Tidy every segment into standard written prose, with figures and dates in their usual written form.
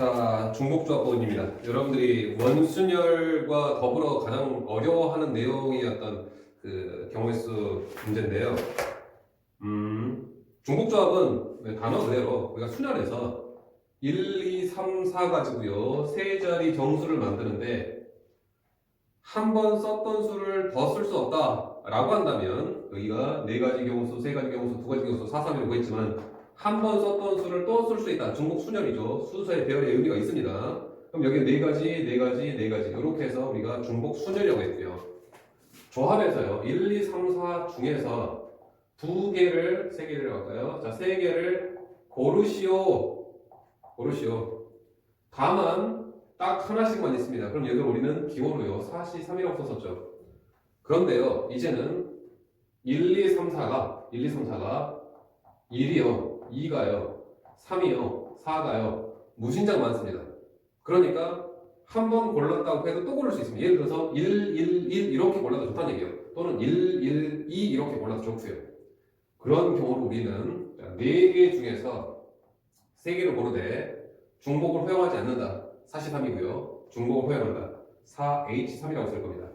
자, 중복조합법입니다. 여러분들이 원순열과 더불어 가장 어려워하는 내용이 어떤 그 경우의 수 문제인데요. 중복조합은 단어 그대로 우리가 순열해서 1, 2, 3, 4 가지고요. 세 자리 정수를 만드는데 한 번 썼던 수를 더 쓸 수 없다 라고 한다면 여기가 네 가지 경우수, 세 가지 경우수, 두 가지 경우수, 4, 3이라고 했지만 한 번 썼던 수를 또 쓸 수 있다. 중복 순열이죠. 수수의 배열의 의미가 있습니다. 그럼 여기 네 가지 이렇게 해서 우리가 중복 순열이라고 했고요. 조합에서요. 1, 2, 3, 4 중에서 두 개를, 세 개를 할까요? 자, 세 개를 고르시오. 다만 딱 하나씩만 있습니다. 그럼 여기 우리는 기호로요. 4시 3이라고 썼었죠. 그런데요. 이제는 1, 2, 3, 4가 1이요. 2가요. 3이요. 4가요. 무진장 많습니다. 그러니까 한 번 골랐다고 해도 또 고를 수 있습니다. 예를 들어서 1, 1, 1 이렇게 골라도 좋다는 얘기예요. 또는 1, 1, 2 이렇게 골라도 좋고요. 그런 경우로 우리는 4개 중에서 3개를 고르되 중복을 허용하지 않는다. 4C3이고요. 중복을 허용한다. 4H3이라고 쓸 겁니다.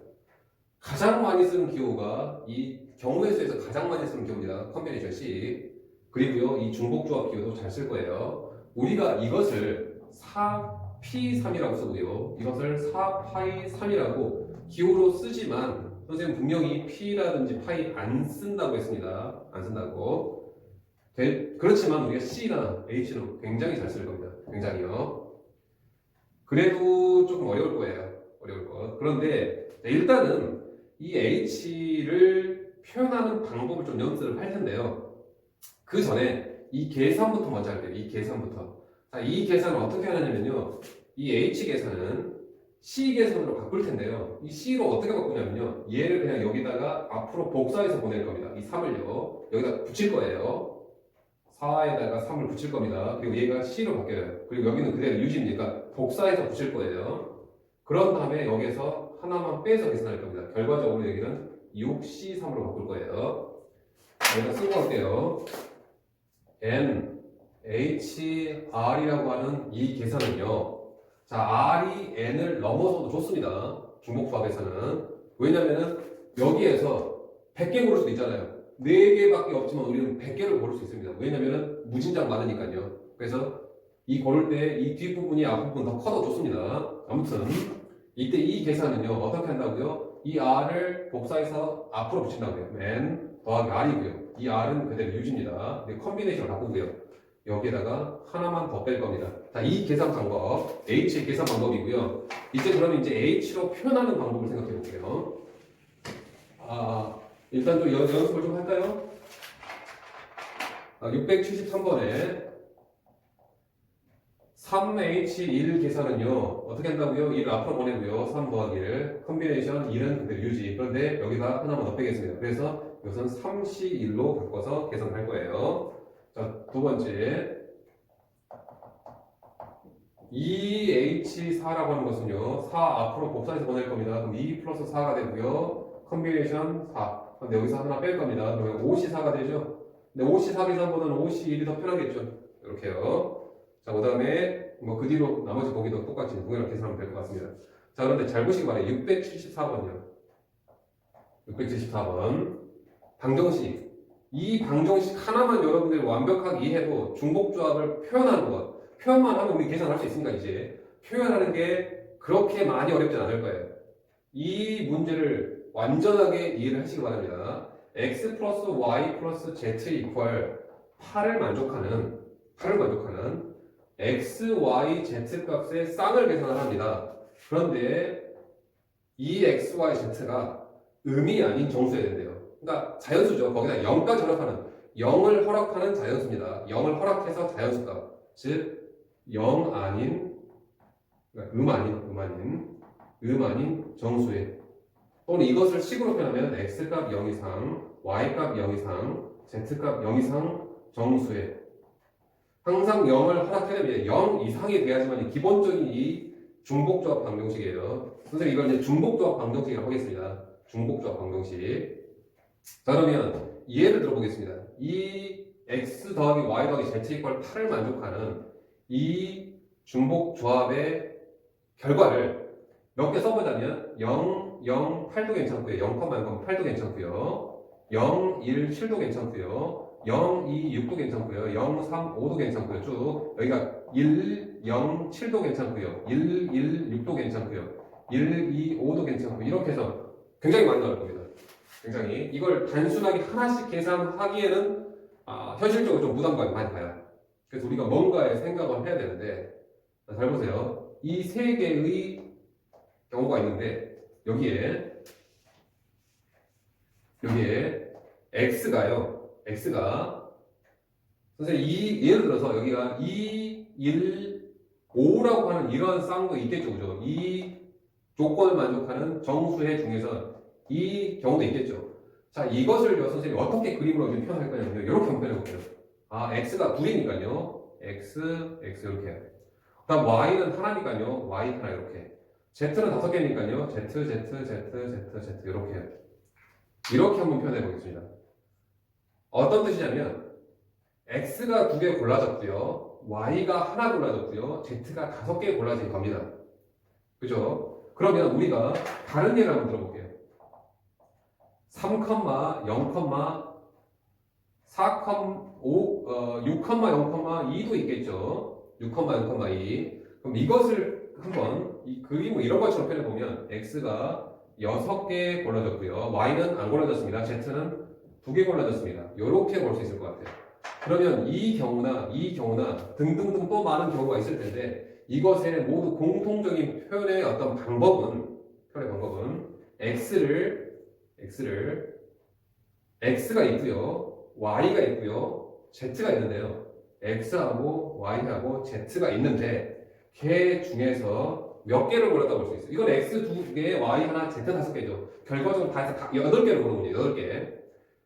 가장 많이 쓰는 기호가 이 경우의 수에서 가장 많이 쓰는 기호입니다. 컨비네이션 C. 그리고요, 이 중복조합 기호도 잘 쓸 거예요. 우리가 이것을 4P3이라고 쓰고요. 이것을 4파이3이라고 기호로 쓰지만 선생님 분명히 P라든지 파이 안 쓴다고 했습니다. 안 쓴다고. 그렇지만 우리가 C나 H는 굉장히 잘 쓸 겁니다. 굉장히요. 그래도 조금 어려울 거예요. 어려울 거. 그런데 일단은 이 H를 표현하는 방법을 좀 연습을 할 텐데요. 그 전에 이 계산부터 먼저 할게요. 이 계산부터. 자, 이 계산을 어떻게 하느냐면요. 이 H 계산은 C 계산으로 바꿀 텐데요. 이 C로 어떻게 바꾸냐면요. 얘를 그냥 여기다가 앞으로 복사해서 보낼 겁니다. 이 3을요. 여기다 붙일 거예요. 4에다가 3을 붙일 겁니다. 그리고 얘가 C로 바뀌어요. 그리고 여기는 그대로 유지입니까? 복사해서 붙일 거예요. 그런 다음에 여기서 하나만 빼서 계산할 겁니다. 결과적으로 여기는 6C3으로 바꿀 거예요. 여기다 쓰고 갈게요. N, H, R이라고 하는 이 계산은요. 자, R이 N을 넘어서도 좋습니다. 중복조합에서는. 왜냐면은 여기에서 100개 고를 수도 있잖아요. 4개밖에 없지만 우리는 100개를 고를 수 있습니다. 왜냐면은 무진장 많으니까요. 그래서 이 고를 때 이 뒷부분이 앞부분 더 커도 좋습니다. 아무튼 이때 이 계산은요. 어떻게 한다고요? 이 R을 복사해서 앞으로 붙인다고요. N 더하기 R이고요. 이 R은 그대로 유지입니다. 컨비네이션을 바꾸고요. 여기에다가 하나만 더 뺄 겁니다. 자, 이 계산 방법, H의 계산 방법이고요. 이제 그러면 이제 H로 표현하는 방법을 생각해 볼게요. 일단 좀 연습을 좀 할까요? 673번에 3H1 계산은요, 어떻게 한다고요? 1을 앞으로 보내고요. 3 더하기 1. 컨비네이션 1은 그대로 유지. 그런데 여기다 하나만 더 빼겠습니다. 그래서 이것은 3C1로 바꿔서 계산할 거예요. 자, 두 번째. 2H4라고 하는 것은요, 4 앞으로 복사해서 보낼 겁니다. 그럼 2 플러스 4가 되고요. 컨비네이션 4. 근데 여기서 하나 뺄 겁니다. 그러면 5C4가 되죠? 근데 5C4 계산보다는 5C1이 더 편하겠죠? 이렇게요. 자, 그 다음에 뭐 그 뒤로 나머지 보기도 똑같이 동일하게 계산하면 될 것 같습니다. 자, 그런데 잘 보시기 바래요. 674번이요. 674번. 방정식. 이 방정식 하나만 여러분들이 완벽하게 이해해도 중복조합을 표현하는 것. 표현만 하면 우리 계산할 수 있으니까 이제 표현하는 게 그렇게 많이 어렵진 않을 거예요. 이 문제를 완전하게 이해를 하시기 바랍니다. x 플러스 y 플러스 z 이퀄 8을 만족하는 x, y, z 값의 쌍을 계산을 합니다. 그런데 이 x, y, z가 음이 아닌 정수여야 된대요. 그러니까 자연수죠. 거기다 0까지 허락하는 0을 허락하는 자연수입니다. 0을 허락해서 자연수값. 즉 0 아닌 그러니까 음 아닌 정수의 또는 이것을 식으로 표현하면 x값 0 이상, y값 0 이상, z값 0 이상 정수의 항상 0을 허락해야 됩니다. 0 이상이 돼야지만 기본적인 이 중복조합 방정식이에요. 선생님 이걸 이제 중복조합 방정식이라고 하겠습니다. 중복조합 방정식. 자, 그러면 예를 들어보겠습니다. 이 x 더하기 y 더하기 z 이퀄 8을 만족하는 이 중복 조합의 결과를 몇 개 써보자면 0, 0, 8도 괜찮고요. 0, 0, 8도 괜찮고요. 0, 1, 7도 괜찮고요. 0, 2, 6도 괜찮고요. 0, 3, 5도 괜찮고요. 쭉 여기가 1, 0, 7도 괜찮고요. 1, 1, 6도 괜찮고요. 1, 2, 5도 괜찮고 이렇게 해서 굉장히 많이 나올 겁니다. 굉장히 이걸 단순하게 하나씩 계산하기에는 현실적으로 좀 부담감이 많이 가요. 그래서 우리가 뭔가에 생각을 해야 되는데 잘 보세요. 이 세 개의 경우가 있는데 여기에 x가 선생님 예를 들어서 여기가 2, 1, 5라고 하는 이런 쌍도 있겠죠, 그죠? 이 조건을 만족하는 정수의 중에서 이 경우도 있겠죠. 자, 이것을 선생님이 어떻게 그림으로 표현할 거냐면요. 이렇게 한번 표현해 볼게요. x가 둘이니까요. x 이렇게. 그다음 y는 하나니까요. y 하나 이렇게. z는 5개니까요. z 이렇게 한번 표현해 보겠습니다. 어떤 뜻이냐면 x가 2개 골라졌고요. y가 하나 골라졌고요. z가 5개 골라진 겁니다. 그죠? 그러면 우리가 다른 예를 한번 들어볼게요. 3, 0, 4, 5, 6, 0, 2도 있겠죠. 6, 0, 2. 그럼 이것을 한번 이 그림을 이런 것처럼 표현해보면 x가 6개 골라졌고요. y는 안 골라졌습니다. z는 2개 골라졌습니다. 이렇게 볼 수 있을 것 같아요. 그러면 이 경우나 등등등 또 많은 경우가 있을 텐데 이것의 모두 공통적인 표현의 어떤 방법은 x가 있고요, y가 있고요, z가 있는데요. x하고 y하고 z가 있는데 걔 중에서 몇 개를 골랐다고 볼 수 있어요. 이건 x 2개, y 하나, z 5개죠. 결과적으로 다 해서 8개를 고른 거죠. 8개.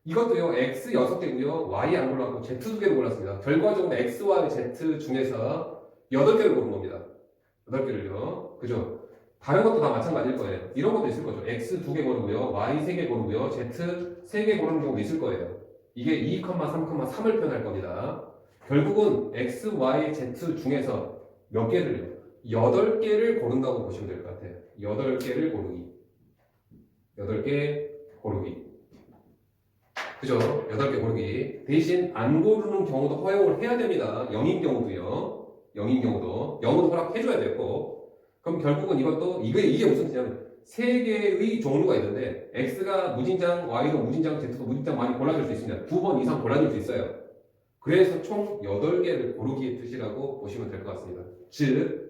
이것도요, x 6개고요, y 안 골랐고 z 2개를 골랐습니다. 결과적으로 x, y, z 중에서 8개를 고른 겁니다. 8개를요. 그죠? 다른 것도 다 마찬가지일 거예요. 이런 것도 있을 거죠. x 2개 고르고요, y 3개 고르고요, z 3개 고르는 경우도 있을 거예요. 이게 2, 3, 3을 표현할 겁니다. 결국은 x, y, z 중에서 몇 개를요? 8개를 고른다고 보시면 될 것 같아요. 8개를 고르기. 8개 고르기. 그죠? 8개 고르기. 대신 안 고르는 경우도 허용을 해야 됩니다. 0인 경우도요. 0은 허락해줘야 되고. 그럼 결국은 이게 무슨 뜻이냐면, 3개의 종류가 있는데, X가 무진장, Y도 무진장, Z도 무진장 많이 골라줄 수 있습니다. 2번 이상 골라줄 수 있어요. 그래서 총 8개를 고르기의 뜻이라고 보시면 될 것 같습니다. 즉,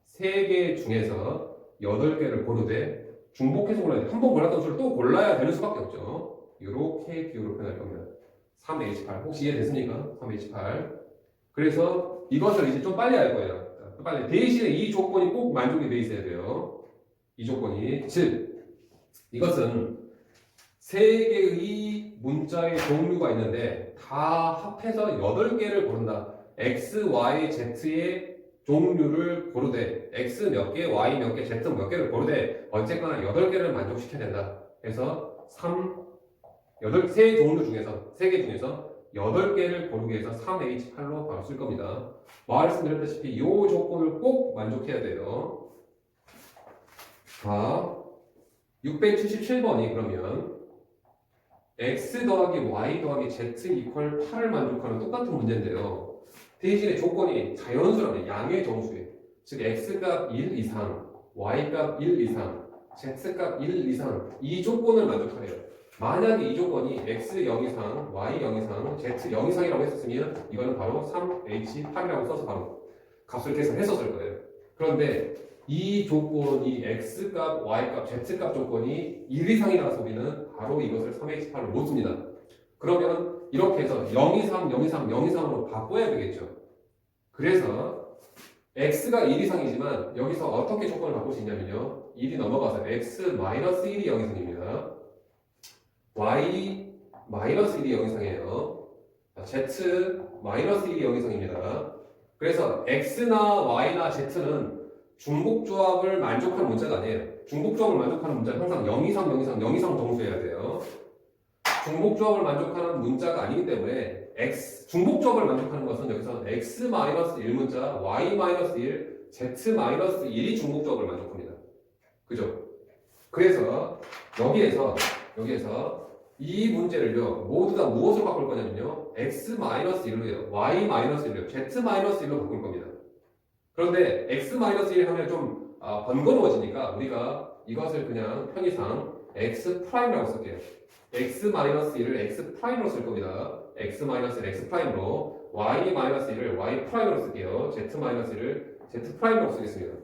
3개 중에서 8개를 고르되, 중복해서 골라야 돼. 한 번 골랐던 수를 또 골라야 되는 수밖에 없죠. 이렇게 비율을 표현할 겁니다. 3H8. 혹시 이해됐습니까? 3H8. 그래서 이것을 이제 좀 빨리 할 거예요. 빨리. 대신에 이 조건이 꼭 만족이 돼 있어야 돼요. 이 조건이. 즉, 이것은 3개의 문자의 종류가 있는데 다 합해서 8개를 고른다. X, Y, Z의 종류를 고르되 X 몇 개, Y 몇 개, Z 몇 개를 고르되 어쨌거나 8개를 만족시켜야 된다. 그래서 3개 중에서 8개를 고르기 위해서 3H8로 바로 쓸 겁니다. 말씀드렸다시피 이 조건을 꼭 만족해야 돼요. 자, 677번이 그러면 x 더하기 y 더하기 z 이퀄 8을 만족하는 똑같은 문제인데요. 대신에 조건이 자연수라는 양의 정수에, 즉 x값 1 이상, y값 1 이상, z값 1 이상 이 조건을 만족하래요. 만약에 이 조건이 x 0 이상, y 0 이상, z 0 이상이라고 했었으면 이거는 바로 3h8이라고 써서 바로 값을 계산했었을 거예요. 그런데 이 조건이 x값, y값, z값 조건이 1 이상이라서 우리는 바로 이것을 3h8로 못 씁니다. 그러면 이렇게 해서 0 이상, 0 이상, 0 이상으로 바꿔야 되겠죠. 그래서 x가 1 이상이지만 여기서 어떻게 조건을 바꿀 수 있냐면요. 1이 넘어가서 x-1이 0 이상입니다. y-1이 0 이상이에요. z-1이 0 이상입니다. 그래서 x나 y나 z는 중복조합을 만족하는 문자가 아니에요. 중복조합을 만족하는 문자는 항상 0 이상, 0 이상, 0 이상 정수해야 돼요. 중복조합을 만족하는 문자가 아니기 때문에 x 중복조합을 만족하는 것은 여기서 x-1 문자, y-1, z-1이 중복조합을 만족합니다. 그죠? 그래서 여기에서 이 문제를요 모두 다 무엇으로 바꿀 거냐면요 x-1로요, y-1로요, z-1로 바꿀 겁니다. 그런데 x-1 하면 좀 번거로워지니까 우리가 이것을 그냥 편의상 x'라고 쓸게요. x-1을 x''로 쓸 겁니다. x-1을 x''로, y-1을 y''로 쓸게요. z-1을 z''로 쓰겠습니다.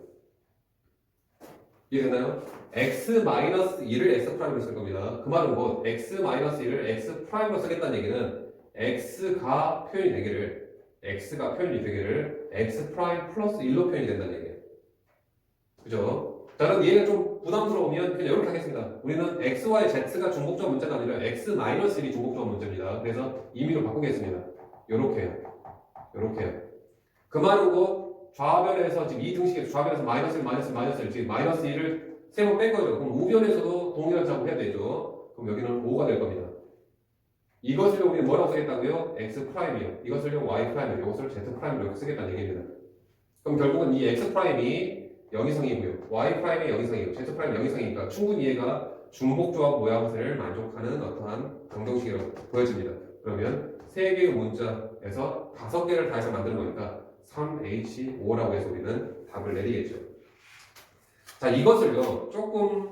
이해되나요? x-1을 x''로 쓸 겁니다. 그 말은 곧 x-1을 x''로 쓰겠다는 얘기는 x가 표현이 되기를 x' 플러스 1로 표현이 된다는 얘기예요. 그죠? 자, 그럼 얘가 좀 부담스러우면 그냥 이렇게 하겠습니다. 우리는 x, y, z가 중복조합 문제가 아니라 x-1이 중복조합 문제입니다. 그래서 임의로 바꾸겠습니다. 요렇게요. 그 말은 곧 좌변에서 지금 이 등식에서 좌변에서 -1 지금 -1을 3번 뺀 거죠. 그럼 우변에서도 동일한 작업을 해야 되죠. 그럼 여기는 5가 될 겁니다. 이것을 우리 뭐라고 쓰겠다고요? x''이요. 이것을 y''이요. 이것을 z''로 이렇게 쓰겠다는 얘기입니다. 그럼 결국은 이 x''이 0이상이고요. y''이 0이상이고 z''이 0이상이니까 충분히 얘가 중복조합 모양새를 만족하는 어떠한 방정식이라고 보여집니다. 그러면 3개의 문자에서 5개를 다 해서 만드는 거니까 3H5라고 해서 우리는 답을 내리겠죠. 자, 이것을요 조금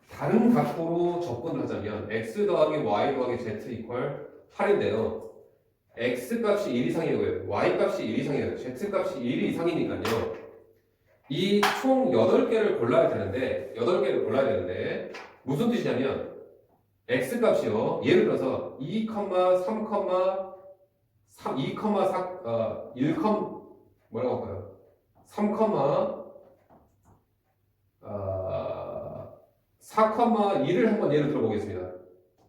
다른 각도로 접근을 하자면 x 더하기 y 더하기 z 이퀄 8인데요. x 값이 1 이상이고요. y 값이 1 이상이에요. z 값이 1 이상이니까요. 이 총 8개를 골라야 되는데 무슨 뜻이냐면 x 값이요. 예를 들어서 2, 3, 2, 4, 1, 뭐라고 할까요? 3, 4,2를 한번 예를 들어보겠습니다.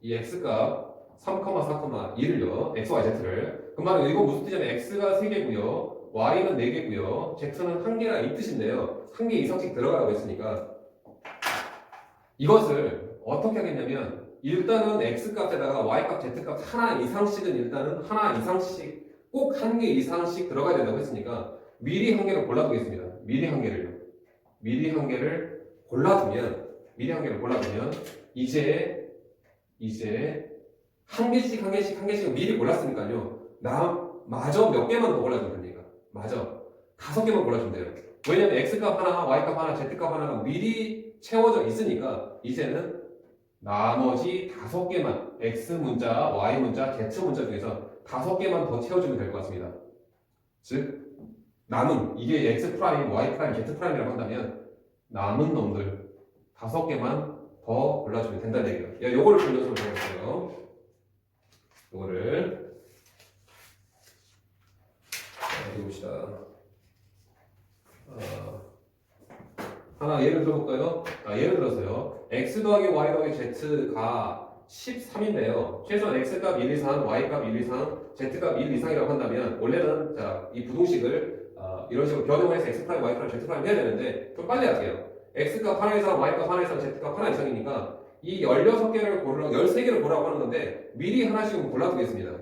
이 x값 3,4,2를요. x, y, z를. 그 말은 이거 무슨 뜻이냐면 x가 3개고요. y는 4개고요. z는 1개라 이 뜻인데요. 1개 이상씩 들어가라고 했으니까 이것을 어떻게 하겠냐면 일단은 x값에다가 y값, z값 하나 이상씩은 일단은 하나 이상씩 꼭 1개 이상씩 들어가야 된다고 했으니까 미리 1개를 골라두겠습니다. 미리 한 개를 골라두면 이제 한 개씩 미리 골랐으니까요. 마저 몇 개만 더 골라주면 됩니다. 마저 5개만 골라주면 돼요. 왜냐면 x값 하나, y값 하나, z값 하나가 미리 채워져 있으니까 이제는 나머지 5개만 x 문자, y 문자, z 문자 중에서 5개만 더 채워주면 될 것 같습니다. 즉 남은 이게 x 프라임, y 프라임, z 프라임이라고 한다면 남은 놈들 5개만 더 골라주면 된다는 얘기예요. 요거를 좀 연습을 해볼게요. 요거를 해봅시다. 하나 예를 들어볼까요? 예를 들어서요. x 더하기 y 더하기 z가 13인데요. 최소한 x값 1 이상, y값 1 이상, z값 1 이상이라고 한다면 원래는 자, 이 부동식을 이런 식으로 변형을 해서 x 프라임, y 프라임, z 프라임 해야 되는데 좀 빨리 할게요. x값 하나 이상, y값 하나 이상, z값 하나 이상이니까 이 16개를 고르라, 13개를 고르라고 하는 건데 미리 하나씩은 골라두겠습니다.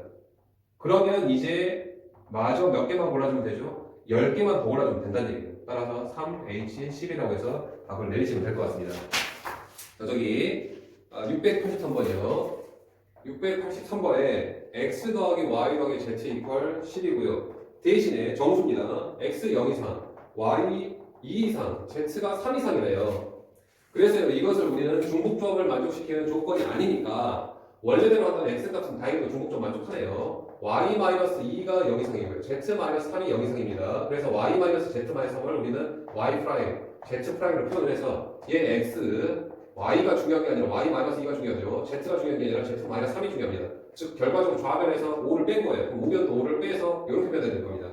그러면 이제 마저 몇 개만 골라주면 되죠? 10개만 더 골라주면 된다는 얘기예요. 따라서 3H10이라고 해서 답을 내리시면 될 것 같습니다. 자, 저기 683번이요. 683번에 x 더하기 y 더하기 z 이퀄 10이고요. 대신에 정수입니다. x 0 이상, y 2 이상, z가 3 이상이래요. 그래서 이것을 우리는 중복조합을 만족시키는 조건이 아니니까 원래대로 한다면 x값은 다행히도 중복조합 만족하네요. y-2가 0 이상이고요. z-3이 0 이상입니다. 그래서 y-z-3을 우리는 y 프라임, z 프라임으로 표현을 해서 얘 x, y가 중요한 게 아니라 y-2가 중요하죠. z가 중요한 게 아니라 z-3이 중요합니다. 즉 결과적으로 좌변에서 5를 뺀 거예요. 그럼 우변도 5를 빼서 이렇게 표현해야 되는 겁니다.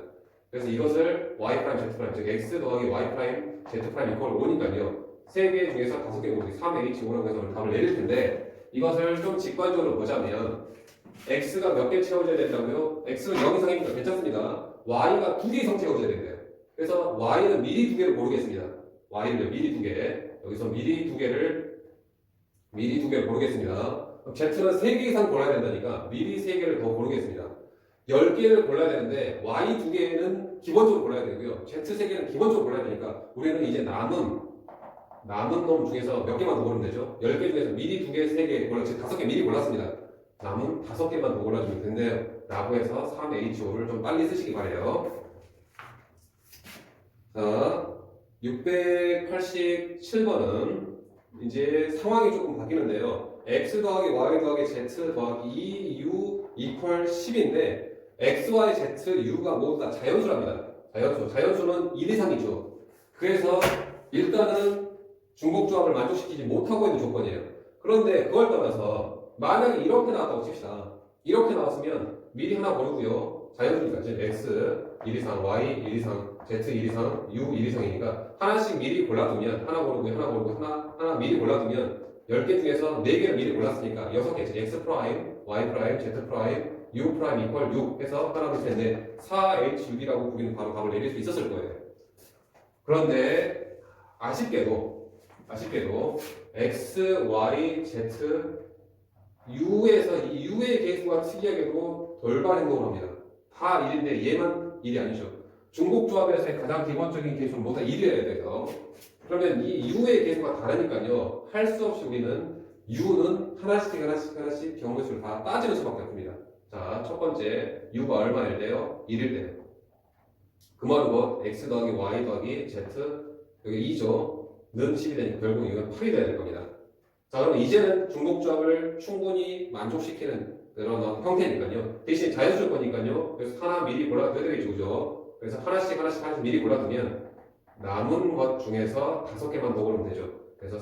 그래서 이것을 y 프라임, z 프라임, 즉 x 더하기 y 프라임, z 프라임 이퀄 5니까요. 3개 중에서 5개 모두 3H5라고 해서 답을 내릴 텐데 이것을 좀 직관적으로 보자면 x가 몇 개 채워져야 된다고요? x는 0 이상이니까 괜찮습니다. y가 2개 이상 채워져야 된대요. 그래서 y는 미리 2개를 고르겠습니다. y를 미리 2개. 여기서 미리 2개를 고르겠습니다. z는 3개 이상 골라야 된다니까 미리 3개를 더 고르겠습니다. 10개를 골라야 되는데 y 2개는 기본적으로 골라야 되고요. z 3개는 기본적으로 골라야 되니까 우리는 이제 남은 놈 중에서 몇 개만 더 고르면 되죠. 10개 중에서 미리 2개, 3개 골라, 즉 5개 미리 골랐습니다. 남은 5개만 더 골라주면 된대요. 라고 해서 3HO를 좀 빨리 쓰시기 바래요. 자, 687번은 이제 상황이 조금 바뀌는데요. x 더하기 y 더하기 z 더하기 2u 이퀄 10인데 x, y, z, u가 모두 다 자연수랍니다. 자연수는 1 이상이죠. 그래서 일단은 중복조합을 만족시키지 못하고 있는 조건이에요. 그런데 그걸 떠나서 만약에 이렇게 나왔다고 칩시다. 이렇게 나왔으면 미리 하나 고르고요. 자연수니까 지금 x 1 이상, y 1 이상, z 1 이상, u 1 이상이니까 하나씩 미리 골라두면 하나 고르고 하나 미리 골라두면 10개 중에서 4개를 미리 골랐으니까 6개 x 프라임, y 프라임, z 프라임, u 프라임 이퀄 6 해서 하나 둘 셋 넷 4HU라고 우리는 바로 답을 내릴 수 있었을 거예요. 그런데 아쉽게도 x, y, z, u에서 이 u의 개수가 특이하게도 돌발 행동을 합니다. 다 1인데 얘만 1이 아니죠. 중복조합에서의 가장 기본적인 개수는 모두 1이어야 돼서 그러면 이 u의 개수가 다르니까요. 할 수 없이 우리는 u는 하나씩 경우의 수를 다 따지는 수밖에 없습니다. 자, 첫 번째 u가 얼마일 때요? 1일 때요. 그 말은 뭐 x 더하기 y 더하기 z 여기 2죠. 는 10이 되니까 결국 이건 8이 돼야 될 겁니다. 자, 그럼 이제는 중복조합을 충분히 만족시키는 그런 형태니까요. 대신 자연수일 거니까요. 그래서 하나 미리 골라둬야 되겠죠, 그죠? 그래서 하나씩 미리 골라두면 남은 것 중에서 5개만 더 고르면 되죠. 그래서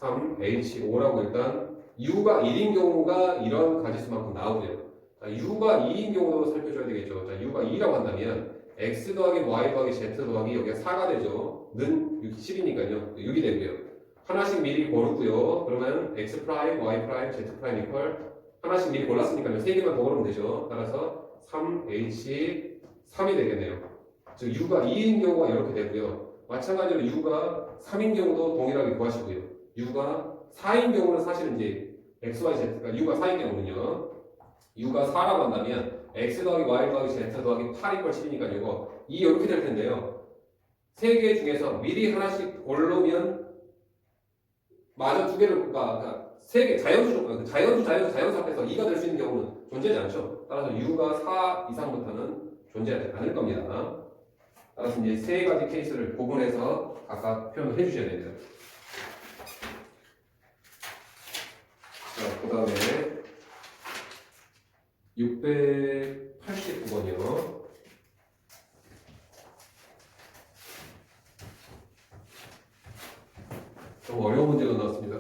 3HO라고 일단 U가 1인 경우가 이런 가지수만큼 나오고요. 자, U가 2인 경우도 살펴줘야 되겠죠. 자, U가 2라고 한다면 X 더하기 Y 더하기 Z 더하기 여기가 4가 되죠. 는 10이니까요. 6이 되고요. 하나씩 미리 고르고요. 그러면 X 프라임, Y 프라임, Z 프라임 이퀄 하나씩 미리 골랐으니까요. 3개만 더 고르면 되죠. 따라서 3H3이 되겠네요. 즉 U가 2인 경우가 이렇게 되고요. 마찬가지로 U가 3인 경우도 동일하게 구하시고요. U가 4인 경우는 사실은 이제 X, Y, Z, 그러니까 U가 4인 경우는요. U가 4라고 한다면 X 더하기 Y 더하기 Z 더하기 8 이퀄 10이니까 이거 2 이렇게 될 텐데요. 3개 중에서 미리 하나씩 고르면 마저 2개를 그러니까 3개 자연수 앞에서 2가 될 수 있는 경우는 존재하지 않죠. 따라서 U가 4 이상부터는 존재하지 않을 겁니다. 따라서 이제 3가지 케이스를 구분해서 각각 표현을 해주셔야 됩니다. 자, 그 다음에 689번이요. 좀 어려운 문제가 나왔습니다.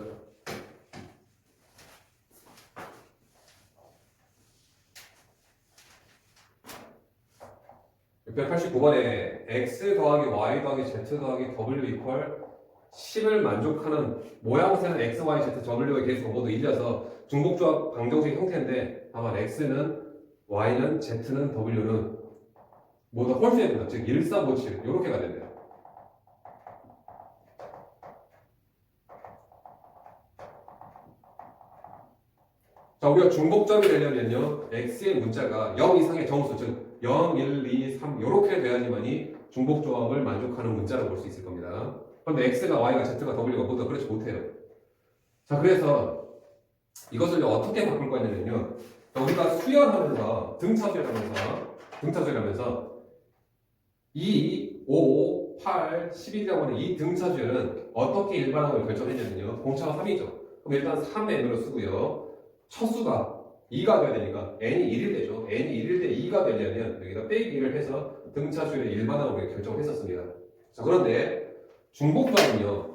689번에 x 더하기 y 더하기 z 더하기 w 이퀄 10을 만족하는 모양새는 x, y, z, w의 개수가 모두 1이라서 중복조합 방정식 형태인데 다만 x는 y는 z는 w는 모두 홀수해야 된다. 즉 1, 4, 5, 7 이렇게 가야 된대요. 자, 우리가 중복점이 되려면요 x의 문자가 0 이상의 정수 즉 0, 1, 2, 3 이렇게 돼야지만이 중복조합을 만족하는 문자로 볼 수 있을 겁니다. 그런데 x가 y가 z가 w가 모두 그렇지 못해요. 자, 그래서 이것을 어떻게 바꿀 거냐면요. 우리가 수열하면서 등차수열하면서 2, 5, 8, 11이라고 하는 이 등차수열은 어떻게 일반항을 결정했냐면요. 공차가 3이죠. 그럼 일단 3n으로 쓰고요. 첫 수가 2가 돼야 되니까 n이 1일 되죠. n이 1일 때 2가 되려면 여기다 빼기 1을 해서 등차수열의 일반항으로 결정했었습니다. 자, 그런데 중복조합은요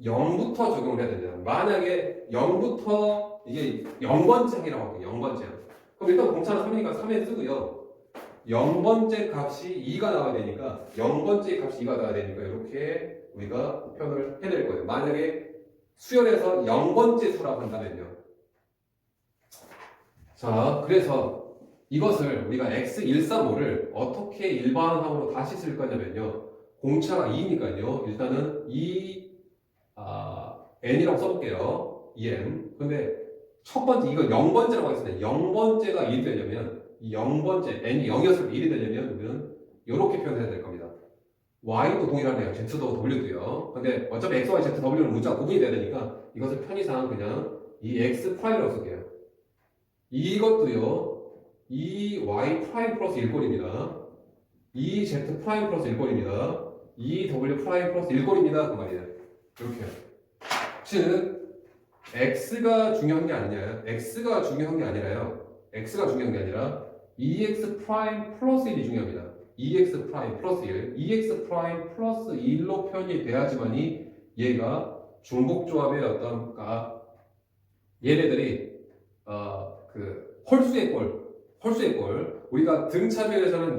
0부터 적용을 해야 됩니다. 만약에 0부터 이게 0번째 항이라고 할게요. 0번째 항. 그럼 일단 공차는 3이니까 3에 쓰고요. 0번째 값이 2가 나와야 되니까 0번째 값이 2가 나와야 되니까 이렇게 우리가 표현을 해낼 거예요. 만약에 수열에서 0번째 수라고 한다면요. 자, 그래서 이것을 우리가 x135를 어떻게 일반항으로 다시 쓸 거냐면요. 공차가 2니까요. 일단은 n이라고 써볼게요. 2n. 근데 첫 번째 이거 0번째라고 하겠습니다. 0번째가 1이 되려면 이 0번째 n이 0이었을 때 1이 되려면 우리는 이렇게 표현해야 될 겁니다. y도 동일하네요. z도 w도요. 근데 어차피 x, y, z, w는 문자가 구분이 돼야 되니까 이것을 편의상 그냥 이 x 프라임이라고 쓸게요. 이것도요. 이 y 프라임 플러스 1꼴입니다. 이 z 프라임 플러스 1꼴입니다. 이 w 프라임 플러스 1꼴입니다. 그 말이에요. 이렇게요. 즉 x가 중요한 게 아니냐. x가 중요한 게 아니라요. x가 중요한 게 아니라 2x 프라임 플러스 1이 중요합니다. 2x 프라임 플러스 1, 2x 프라임 플러스 1로 표현이 돼야지만이 얘가 중복조합의 어떤 얘네들이 그 홀수의 꼴 우리가 등차별에서는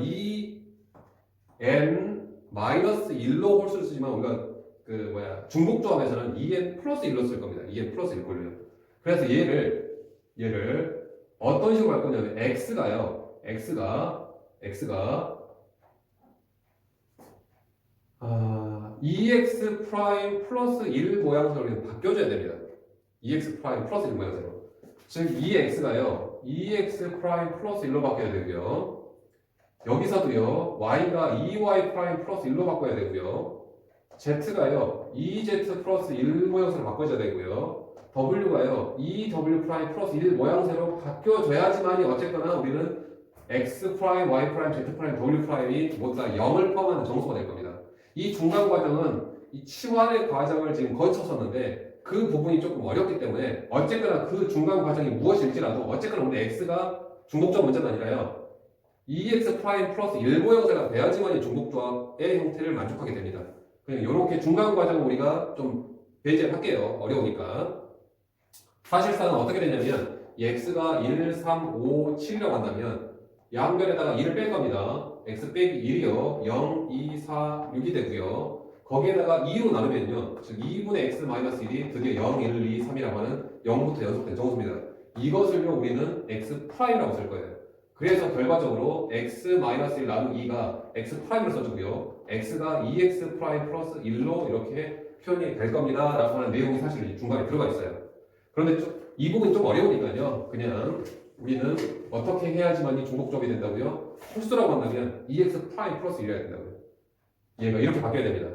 2n-1로 홀수를 쓰지만 우리가 중복조합에서는 2n 플러스 1로 쓸 겁니다. 2n 플러스 1꼴요. 그래서 얘를 어떤 식으로 할 거냐면 x가 2x 프라임 플러스 1 모양새로 우리는 바뀌어줘야 됩니다. 2x 프라임 플러스 1 모양새로. 즉 2x가요 2x 프라임 플러스 1로 바뀌어야 되고요. 여기서도요 y가 2y 프라임 플러스 1로 바꿔야 되고요. z가요 2z 플러스 1 모양새로 바꿔줘야 되고요. w가요 2w 프라임 플러스 1 모양새로 바뀌어줘야지만이 어쨌거나 우리는 x 프라임, y 프라임, z 프라임, w 프라임이 모두 다 0을 포함하는 정수가 될 겁니다. 이 중간 과정은 이 치환의 과정을 지금 거쳤었는데 그 부분이 조금 어렵기 때문에 어쨌거나 그 중간 과정이 무엇일지라도 어쨌거나 우리 x가 중복조합 문제가 아니라요 2x 프라임 플러스 1 모양새가 돼야지만 이 중복조합의 형태를 만족하게 됩니다. 그냥 이렇게 중간 과정을 우리가 좀 배제를 할게요. 어려우니까. 사실상은 어떻게 되냐면 이 x가 1, 3, 5, 7이라고 한다면 양변에다가 2를 뺄 겁니다. x 빼기 1이요. 0, 2, 4, 6이 되고요. 거기에다가 2로 나누면요. 즉 2분의 x 마이너스 1이 드디어 0, 1, 2, 3이라고 하는 0부터 연속된 정수입니다. 이것을요 우리는 x 프라임이라고 쓸 거예요. 그래서 결과적으로 x 마이너스 1 나누 2가 x 프라임을 써주고요. x가 2x 프라임 플러스 1로 이렇게 표현이 될 겁니다. 라고 하는 내용이 사실 중간에 들어가 있어요. 그런데 이 부분이 좀 어려우니까요. 그냥 우리는 어떻게 해야지만 이 중복조합이 된다고요? 홀수라고 한다면 2x 프라임 플러스 1이 해야 된다고요. 얘가 이렇게 바뀌어야 됩니다.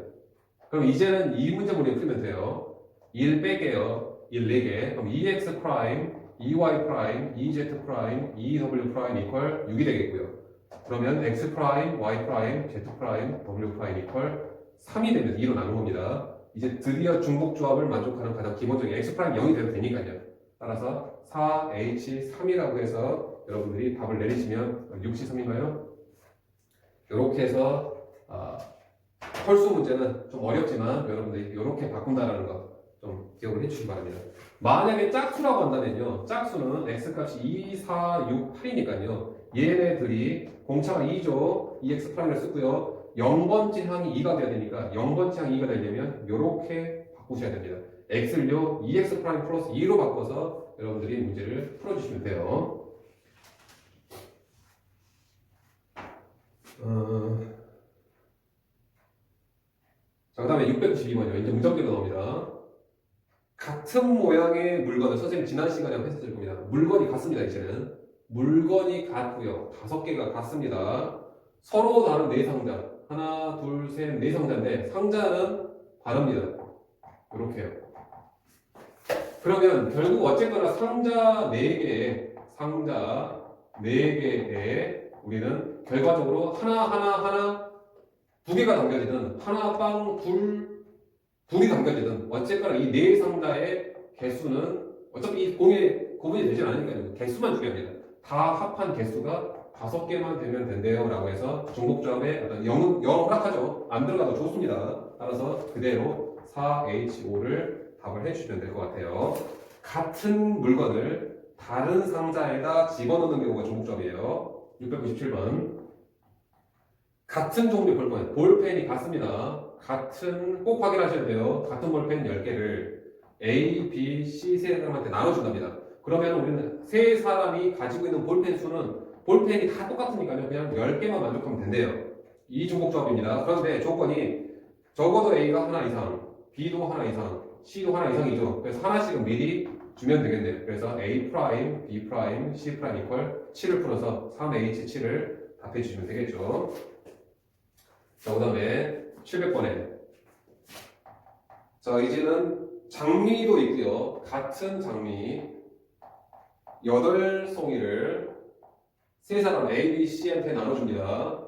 그럼 이제는 이 문제만 우리가 풀면 돼요. 1 뺄게요. 1 4개. 그럼 2x 프라임, 2y 프라임, 2z 프라임, 2w 프라임 이퀄 6이 되겠고요. 그러면 x 프라임, y 프라임, z 프라임, w 프라임 이퀄 3이 되면서 2로 나눈 겁니다. 이제 드디어 중복조합을 만족하는 가장 기본적인 x 프라임 0이 돼도 되니까요. 따라서 4h3이라고 해서 여러분들이 답을 내리시면 6c3인가요? 이렇게 해서 홀수 문제는 좀 어렵지만 여러분들이 이렇게 바꾼다라는 거 좀 기억을 해주시기 바랍니다. 만약에 짝수라고 한다면요. 짝수는 x값이 2, 4, 6, 8이니까요. 얘네들이 공차가 2죠. 2x 프라임을 쓰고요. 0번째 항이 2가 돼야 되니까 0번째 항이 2가 되려면 이렇게 바꾸셔야 됩니다. x를요 2x 프라임 플러스 2로 바꿔서 여러분들이 문제를 풀어주시면 돼요. 자, 그 다음에 692번이요. 이제 문제문제가 나옵니다. 같은 모양의 물건을 선생님 지난 시간에 했었을 겁니다. 물건이 같습니다. 이제는 물건이 같고요. 5개가 같습니다. 서로 다른 4상자. 하나, 둘, 셋, 4상자인데 상자는 다릅니다. 이렇게요. 그러면 결국 어쨌거나 상자 4개에 우리는 결과적으로 하나 2개가 담겨지든 하나 빵 둘이 담겨지든 어쨌거나 이 4상자의 개수는 어차피 이 공에 구분이 되진 않으니까 개수만 중요합니다. 다 합한 개수가 5개만 되면 된대요 라고 해서 중복조합에 어떤 0은 허락하죠. 안 들어가도 좋습니다. 따라서 그대로 4H5를 답을 해주시면 될 것 같아요. 같은 물건을 다른 상자에다 집어넣는 경우가 중복조합이에요. 697번. 같은 종류 볼펜, 볼펜이 같습니다. 꼭 확인하셔야 돼요. 같은 볼펜 10개를 A, B, C 세 사람한테 나눠준답니다. 그러면 우리는 세 사람이 가지고 있는 볼펜 수는 볼펜이 다 똑같으니까요. 그냥 10개만 만족하면 된대요. 이 중복조합입니다. 그런데 조건이 적어도 A가 하나 이상, B도 하나 이상, C도 하나 이상이죠. 그래서 하나씩은 미리 주면 되겠네요. 그래서 A 프라임, B 프라임, C 프라임 이퀄 7을 풀어서 3H7을 답해 주시면 되겠죠. 자, 그 다음에 700번에 자, 이제는 장미도 있고요. 같은 장미 8송이를 세 사람 A, B, C한테 나눠줍니다.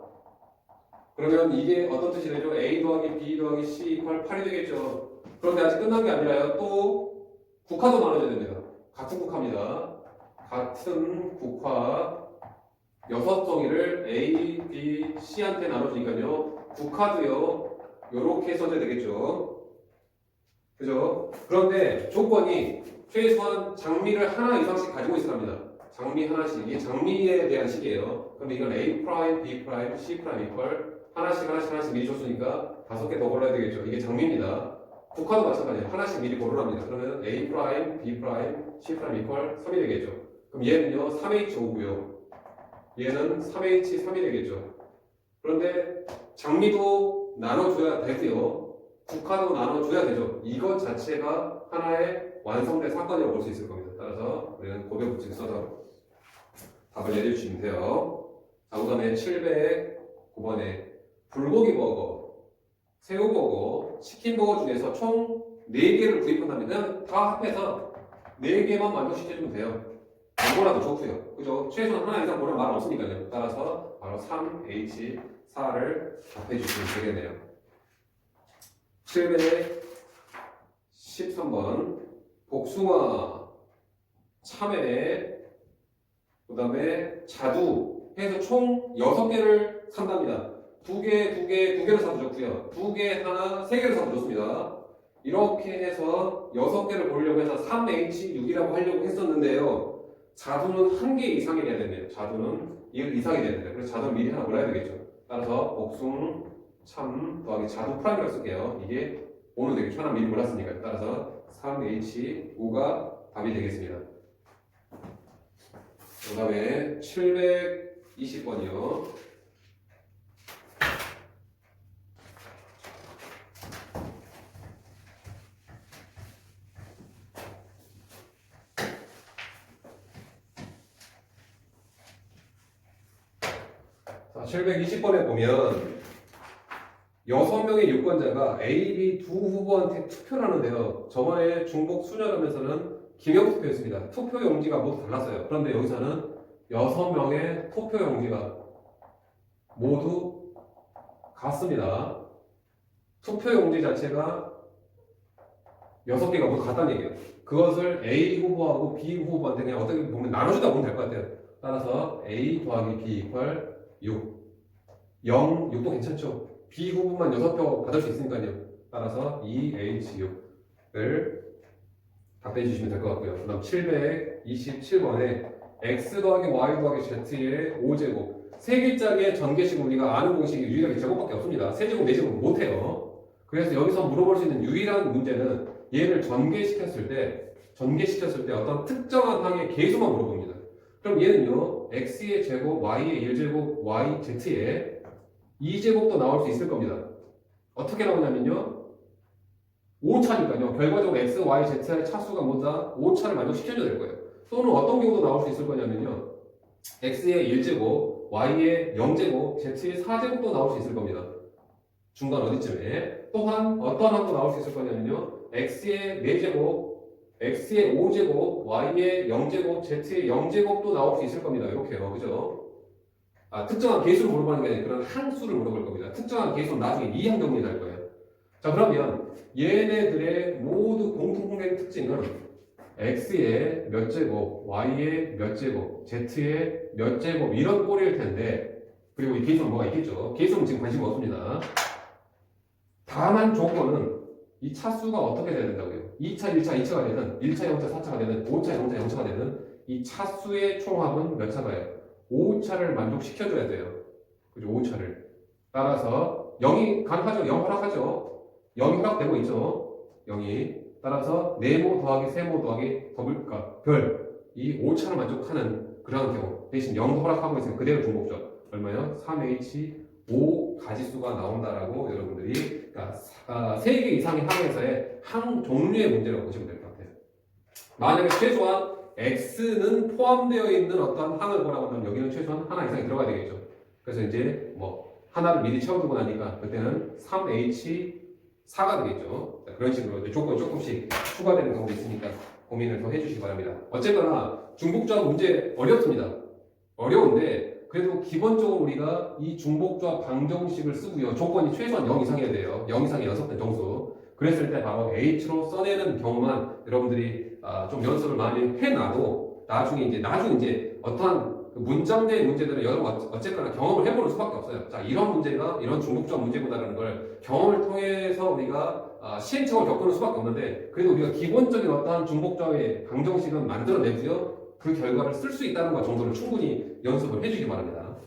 그러면 이게 어떤 뜻이 되죠? A 더하기 B 더하기 C 이퀄 8이 되겠죠. 그런데 아직 끝난 게 아니라요. 또 국화도 나눠줘야 됩니다. 같은 국화입니다. 같은 국화 6송이를 A, B, C한테 나눠주니까요. 국화도요. 요렇게 써줘야 되겠죠. 그죠? 그런데 조건이 최소한 장미를 하나 이상씩 가지고 있어야 합니다. 장미 하나씩. 이게 장미에 대한 식이에요. 그럼 이건 A 프라임, B 프라임, C 프라임 이퀄 하나씩 미리 줬으니까 5개 더 골라야 되겠죠. 이게 장미입니다. 국화도 마찬가지예요. 하나씩 미리 고르랍니다. 그러면 A 프라임, B 프라임, C 프라임 이퀄 3이 되겠죠. 그럼 얘는요 3H5고요. 얘는 3H3이 되겠죠. 그런데 장미도 나눠줘야 되고요. 국화도 나눠줘야 되죠. 이것 자체가 하나의 완성된 사건이라고 볼 수 있을 겁니다. 따라서 우리는 고백 법칙을 써서 답을 내려주시면 돼요. 자, 그 다음에 709번에 불고기 버거, 새우버거, 치킨버거 중에서 총 4개를 구입한다면 그냥 다 합해서 4개만 만족시켜주면 돼요. 뭐라도 좋고요. 그죠? 최소한 하나 이상 고를 말은 없으니까요. 따라서 바로 3H4를 답해주시면 되겠네요. 713번 복숭아, 참외, 그 다음에 자두 해서 총 6개를 산답니다. 2개를 사도 좋고요. 2개, 하나, 3개를 사도 좋습니다. 이렇게 해서 6개를 고르려고 해서 3H6이라고 하려고 했었는데요. 자두는 1개 이상이 돼야 되네요. 자두는 1 이상이 돼야 돼요. 그래서 자두는 미리 하나 골라야 되겠죠. 따라서 복숭, 참 더하기 자두 프라임이라고 쓸게요. 이게 5는 되겠죠. 하나 미리 골랐으니까. 따라서 3H5가 답이 되겠습니다. 그 다음에 720번이요. 자, 720번에 보면 6명의 유권자가 A, B 두 후보한테 투표를 하는데요. 저번에 중복 순혈하면서는 기명 투표였습니다. 투표 용지가 모두 달랐어요. 그런데 여기서는 6명의 투표 용지가 모두 같습니다. 투표 용지 자체가 6개가 모두 같다는 얘기예요. 그것을 A 후보하고 B 후보한테 그냥 어떻게 보면 나눠주다 보면 될 것 같아요. 따라서 A 더하기 B 이퀄 6. 6도 괜찮죠? B 후보만 6표 받을 수 있으니까요. 따라서 2H6을 답해 주시면 될 것 같고요. 그 다음 727번에 X 더하기 Y 더하기 Z의 5제곱 3개짜리의 전개식은 우리가 아는 공식이 유일하게 제곱밖에 없습니다. 세제곱, 네제곱 못해요. 그래서 여기서 물어볼 수 있는 유일한 문제는 얘를 전개시켰을 때 어떤 특정한 항의 계수만 물어봅니다. 그럼 얘는요 X의 제곱, Y의 1제곱, Y, Z의 2제곱도 나올 수 있을 겁니다. 어떻게 나오냐면요 5차니까요. 결과적으로 X, Y, Z의 차수가 뭐다? 5차를 만족시켜줘야 될 거예요. 또는 어떤 경우도 나올 수 있을 거냐면요. X의 1제곱, Y의 0제곱, Z의 4제곱도 나올 수 있을 겁니다. 중간 어디쯤에. 또한 어떤 항도 나올 수 있을 거냐면요. X의 4제곱, X의 5제곱, Y의 0제곱, Z의 0제곱도 나올 수 있을 겁니다. 이렇게요. 그죠? 특정한 개수를 물어보는 게 아니라 그런 항수를 물어볼 겁니다. 특정한 개수는 나중에 2항 정리 날 거예요. 자, 그러면 얘네들의 모두 공통된 특징은 x의 몇 제곱, y의 몇 제곱, z의 몇 제곱 이런 꼴일 텐데 그리고 이 개수는 뭐가 있겠죠? 개수는 지금 관심 없습니다. 다만 조건은 이 차수가 어떻게 돼야 된다고요? 2차, 1차, 2차가 되든 1차, 0차, 4차가 되든 5차, 0차, 0차가 되든 이 차수의 총합은 몇 차가요? 5차를 만족시켜줘야 돼요. 그죠? 5차를. 따라서 0이 가능하죠? 0 허락하죠? 0이 허락되고 있죠? 0이. 따라서 네모 더하기 세모 더하기 더블, 별. 이 5차를 만족하는 그런 경우. 대신 0도 허락하고 있으면 그대로 중복죠. 얼마요? 3H5 가지수가 나온다라고 여러분들이, 그러니까 3개 이상의 항에서의 항 종류의 문제라고 보시면 될 것 같아요. 만약에 최소한 x는 포함되어 있는 어떤 항을 보라고 한다면 여기는 최소한 하나 이상이 들어가야 되겠죠. 그래서 이제 뭐 하나를 미리 채워두고 나니까 그때는 3H4가 되겠죠. 자, 그런 식으로 이제 조건이 조금씩 추가되는 경우도 있으니까 고민을 더 해주시기 바랍니다. 어쨌거나 중복조합 문제 어렵습니다. 어려운데 그래도 기본적으로 우리가 이 중복조합 방정식을 쓰고요. 조건이 최소한 0 이상이어야 돼요. 0 이상의 6개 정수. 그랬을 때 바로 H로 써내는 경우만 여러분들이 좀 연습을 많이 해놔도 나중에 이제 어떠한 그 문장대의 문제들은 여러분 어쨌거나 경험을 해보는 수밖에 없어요. 자, 이런 문제가 이런 중복조합 문제구나라는 걸 경험을 통해서 우리가 시행착오를 겪는 수밖에 없는데 그래도 우리가 기본적인 어떠한 중복조합의 방정식은 만들어내고요. 그 결과를 쓸 수 있다는 것 정도는 충분히 연습을 해주시기 바랍니다.